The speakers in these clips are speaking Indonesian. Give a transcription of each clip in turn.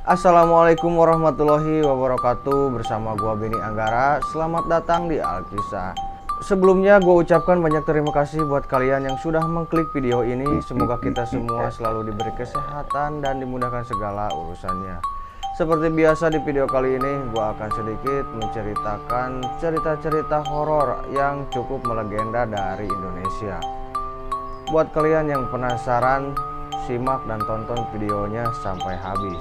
Assalamualaikum warahmatullahi wabarakatuh. Bersama gua Beni Anggara. Selamat datang di Alkisah. Sebelumnya gua ucapkan banyak terima kasih buat kalian yang sudah mengklik video ini. Semoga kita semua selalu diberi kesehatan dan dimudahkan segala urusannya. Seperti biasa di video kali ini gua akan sedikit menceritakan cerita-cerita horor yang cukup melegenda dari Indonesia. Buat kalian yang penasaran, simak dan tonton videonya sampai habis.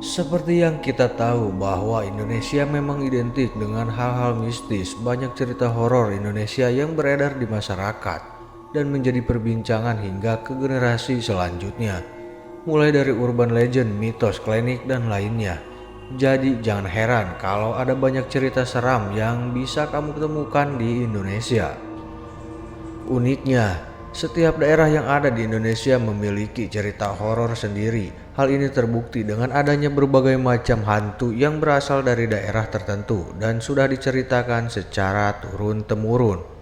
Seperti yang kita tahu bahwa Indonesia memang identik dengan hal-hal mistis. Banyak cerita horor Indonesia yang beredar di masyarakat dan menjadi perbincangan hingga ke generasi selanjutnya. Mulai dari urban legend, mitos, klinik, dan lainnya. Jadi jangan heran kalau ada banyak cerita seram yang bisa kamu temukan di Indonesia. Uniknya, setiap daerah yang ada di Indonesia memiliki cerita horor sendiri. Hal ini terbukti dengan adanya berbagai macam hantu yang berasal dari daerah tertentu dan sudah diceritakan secara turun-temurun.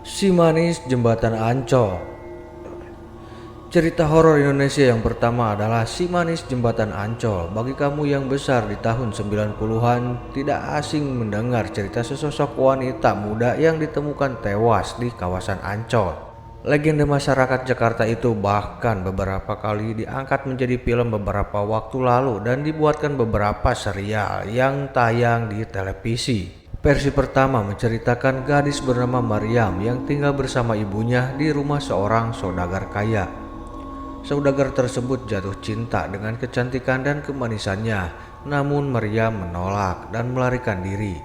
Si Manis Jembatan Ancol. Cerita horor Indonesia yang pertama adalah Si Manis Jembatan Ancol. Bagi kamu yang besar di tahun 90-an, tidak asing mendengar cerita sesosok wanita muda yang ditemukan tewas di kawasan Ancol. Legenda masyarakat Jakarta itu bahkan beberapa kali diangkat menjadi film beberapa waktu lalu dan dibuatkan beberapa serial yang tayang di televisi. Versi pertama menceritakan gadis bernama Maryam yang tinggal bersama ibunya di rumah seorang saudagar kaya. Saudagar tersebut jatuh cinta dengan kecantikan dan kemanisannya, namun Maryam menolak dan melarikan diri.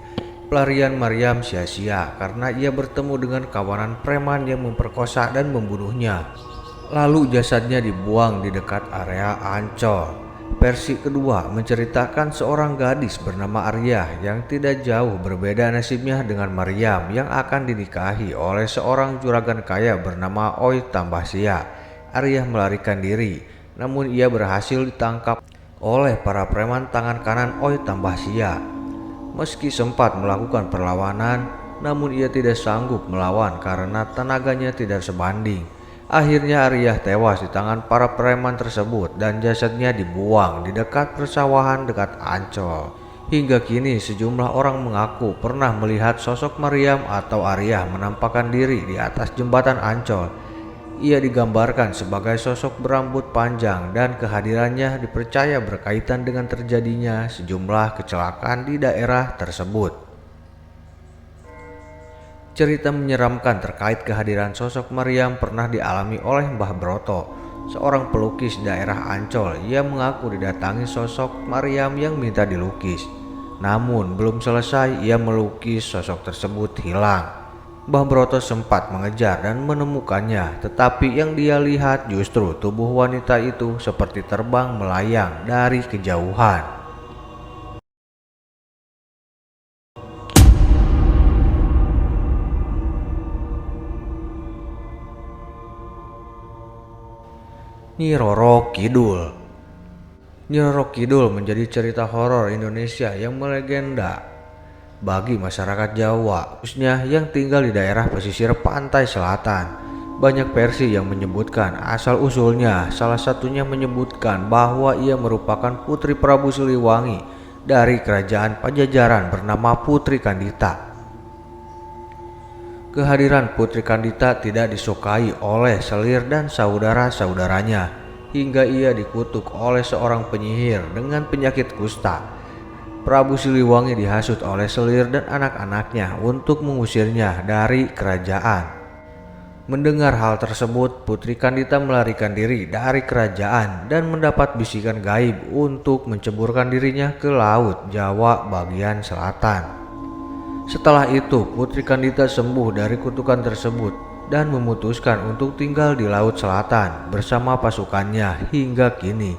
Pelarian Maryam sia-sia karena ia bertemu dengan kawanan preman yang memperkosa dan membunuhnya. Lalu jasadnya dibuang di dekat area Ancol. Versi kedua menceritakan seorang gadis bernama Arya yang tidak jauh berbeda nasibnya dengan Maryam yang akan dinikahi oleh seorang juragan kaya bernama Oi Tambahsia. Arya melarikan diri, namun ia berhasil ditangkap oleh para preman tangan kanan Oi Tambahsia. Meski sempat melakukan perlawanan, namun ia tidak sanggup melawan karena tenaganya tidak sebanding. Akhirnya Arya tewas di tangan para preman tersebut dan jasadnya dibuang di dekat persawahan dekat Ancol. Hingga kini sejumlah orang mengaku pernah melihat sosok Maryam atau Arya menampakkan diri di atas jembatan Ancol. Ia digambarkan sebagai sosok berambut panjang dan kehadirannya dipercaya berkaitan dengan terjadinya sejumlah kecelakaan di daerah tersebut. Cerita menyeramkan terkait kehadiran sosok Maryam pernah dialami oleh Mbah Broto, seorang pelukis daerah Ancol. Ia mengaku didatangi sosok Maryam yang minta dilukis. Namun belum selesai ia melukis, sosok tersebut hilang. Mbah Broto sempat mengejar dan menemukannya, tetapi yang dia lihat justru tubuh wanita itu seperti terbang melayang dari kejauhan. Nyi Roro Kidul. Nyi Roro Kidul menjadi cerita horor Indonesia yang melegenda bagi masyarakat Jawa, khususnya yang tinggal di daerah pesisir pantai selatan. Banyak versi yang menyebutkan asal-usulnya, salah satunya menyebutkan bahwa ia merupakan putri Prabu Siliwangi dari kerajaan Pajajaran bernama Putri Kandita. Kehadiran Putri Kandita tidak disukai oleh Selir dan saudara-saudaranya, hingga ia dikutuk oleh seorang penyihir dengan penyakit kusta. Prabu Siliwangi dihasut oleh Selir dan anak-anaknya untuk mengusirnya dari kerajaan. Mendengar hal tersebut, Putri Kandita melarikan diri dari kerajaan dan mendapat bisikan gaib untuk menceburkan dirinya ke Laut Jawa bagian selatan. Setelah itu, Putri Kandita sembuh dari kutukan tersebut dan memutuskan untuk tinggal di Laut Selatan bersama pasukannya hingga kini.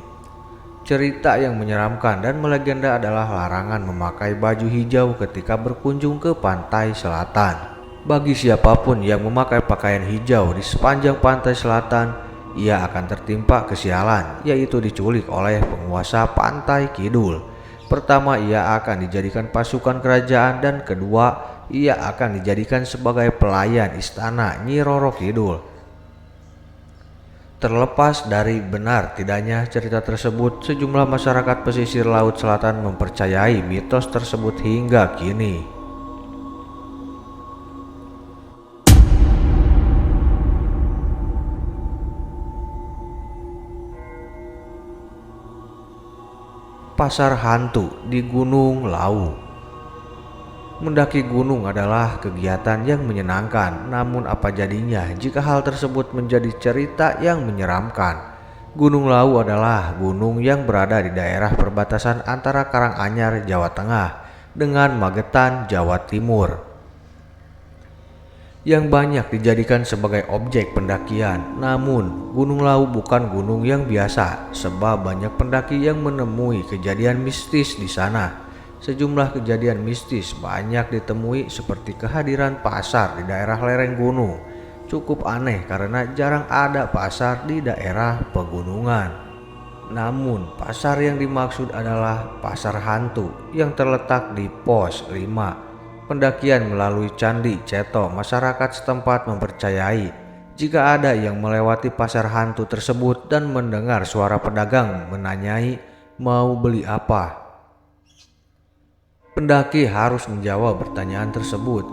Cerita yang menyeramkan dan melegenda adalah larangan memakai baju hijau ketika berkunjung ke pantai selatan. Bagi siapapun yang memakai pakaian hijau di sepanjang pantai selatan, ia akan tertimpa kesialan, yaitu diculik oleh penguasa pantai kidul. Pertama, ia akan dijadikan pasukan kerajaan, dan kedua, ia akan dijadikan sebagai pelayan istana Nyi Roro Kidul. Terlepas dari benar tidaknya cerita tersebut, sejumlah masyarakat pesisir Laut Selatan mempercayai mitos tersebut hingga kini. Pasar hantu di Gunung Lawu. Mendaki gunung adalah kegiatan yang menyenangkan, namun apa jadinya jika hal tersebut menjadi cerita yang menyeramkan? Gunung Lawu adalah gunung yang berada di daerah perbatasan antara Karanganyar, Jawa Tengah dengan Magetan, Jawa Timur, yang banyak dijadikan sebagai objek pendakian. Namun, Gunung Lawu bukan gunung yang biasa, sebab banyak pendaki yang menemui kejadian mistis di sana. Sejumlah kejadian mistis banyak ditemui, seperti kehadiran pasar di daerah lereng gunung. Cukup aneh karena jarang ada pasar di daerah pegunungan. Namun, pasar yang dimaksud adalah pasar hantu yang terletak di pos 5 pendakian melalui Candi Ceto. Masyarakat setempat mempercayai jika ada yang melewati pasar hantu tersebut dan mendengar suara pedagang menanyai mau beli apa, pendaki harus menjawab pertanyaan tersebut.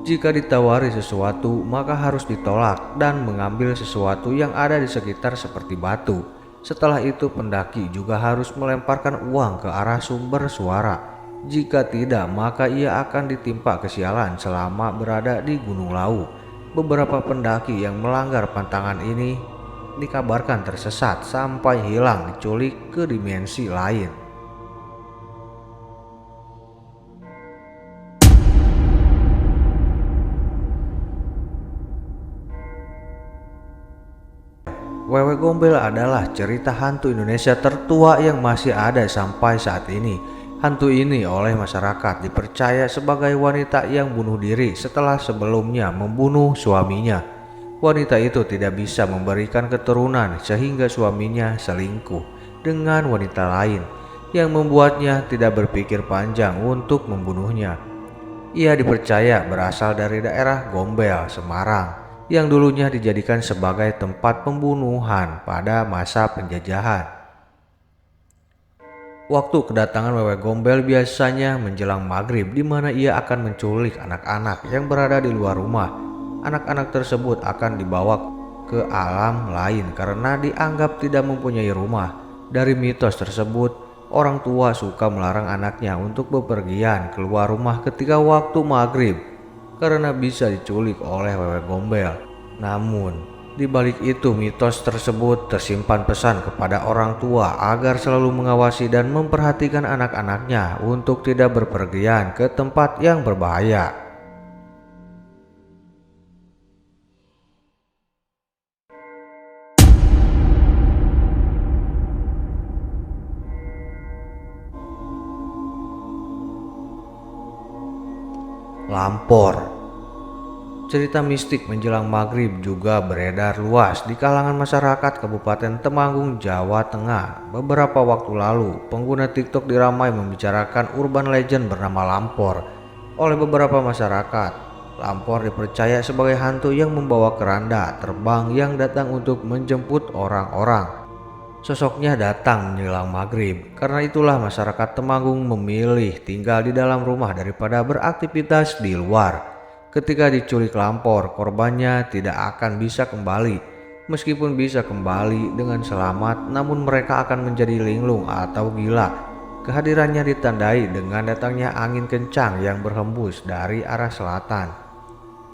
Jika ditawari sesuatu, maka harus ditolak dan mengambil sesuatu yang ada di sekitar seperti batu. Setelah itu, pendaki juga harus melemparkan uang ke arah sumber suara. Jika tidak, maka ia akan ditimpa kesialan selama berada di Gunung Lawu. Beberapa pendaki yang melanggar pantangan ini dikabarkan tersesat sampai hilang diculik ke dimensi lain. Wewe Gombel adalah cerita hantu Indonesia tertua yang masih ada sampai saat ini. Hantu ini oleh masyarakat dipercaya sebagai wanita yang bunuh diri setelah sebelumnya membunuh suaminya. Wanita itu tidak bisa memberikan keturunan sehingga suaminya selingkuh dengan wanita lain, yang membuatnya tidak berpikir panjang untuk membunuhnya. Ia dipercaya berasal dari daerah Gombel, Semarang, yang dulunya dijadikan sebagai tempat pembunuhan pada masa penjajahan. Waktu kedatangan Wewe Gombel biasanya menjelang maghrib, di mana ia akan menculik anak-anak yang berada di luar rumah. Anak-anak tersebut akan dibawa ke alam lain karena dianggap tidak mempunyai rumah. Dari mitos tersebut, orang tua suka melarang anaknya untuk bepergian keluar rumah ketika waktu maghrib karena bisa diculik oleh Wewe Gombel. Namun, di balik itu, mitos tersebut tersimpan pesan kepada orang tua agar selalu mengawasi dan memperhatikan anak-anaknya untuk tidak berpergian ke tempat yang berbahaya. Lampor. Cerita mistik menjelang maghrib juga beredar luas di kalangan masyarakat Kabupaten Temanggung, Jawa Tengah. Beberapa waktu lalu, pengguna TikTok diramai membicarakan urban legend bernama Lampor. Oleh beberapa masyarakat, Lampor dipercaya sebagai hantu yang membawa keranda terbang yang datang untuk menjemput orang-orang. Sosoknya datang menjelang maghrib. Karena itulah masyarakat Temanggung memilih tinggal di dalam rumah daripada beraktivitas di luar. Ketika diculik Lampor, korbannya tidak akan bisa kembali. Meskipun bisa kembali dengan selamat, namun mereka akan menjadi linglung atau gila. Kehadirannya ditandai dengan datangnya angin kencang yang berhembus dari arah selatan.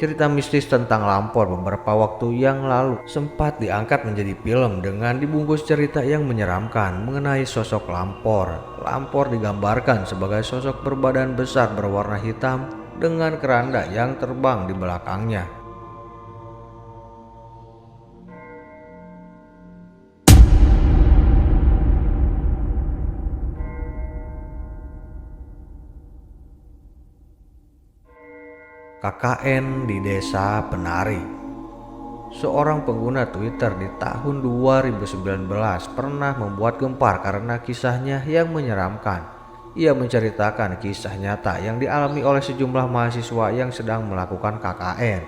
Cerita mistis tentang Lampor beberapa waktu yang lalu sempat diangkat menjadi film dengan dibungkus cerita yang menyeramkan mengenai sosok Lampor. Lampor digambarkan sebagai sosok berbadan besar berwarna hitam dengan keranda yang terbang di belakangnya. KKN di Desa Penari. Seorang pengguna Twitter di tahun 2019 pernah membuat gempar karena kisahnya yang menyeramkan. Ia menceritakan kisah nyata yang dialami oleh sejumlah mahasiswa yang sedang melakukan KKN.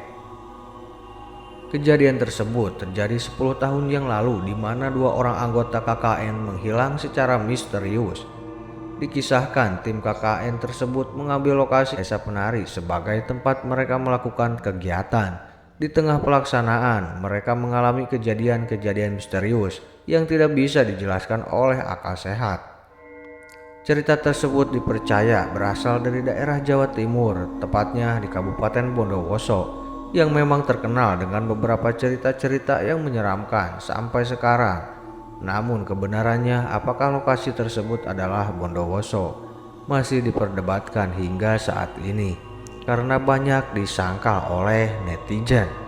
Kejadian tersebut terjadi 10 tahun yang lalu di mana dua orang anggota KKN menghilang secara misterius. Dikisahkan tim KKN tersebut mengambil lokasi desa penari sebagai tempat mereka melakukan kegiatan. Di tengah pelaksanaan, mereka mengalami kejadian-kejadian misterius yang tidak bisa dijelaskan oleh akal sehat. Cerita tersebut dipercaya berasal dari daerah Jawa Timur, tepatnya di Kabupaten Bondowoso, yang memang terkenal dengan beberapa cerita-cerita yang menyeramkan sampai sekarang. Namun kebenarannya apakah lokasi tersebut adalah Bondowoso masih diperdebatkan hingga saat ini karena banyak disangkal oleh netizen.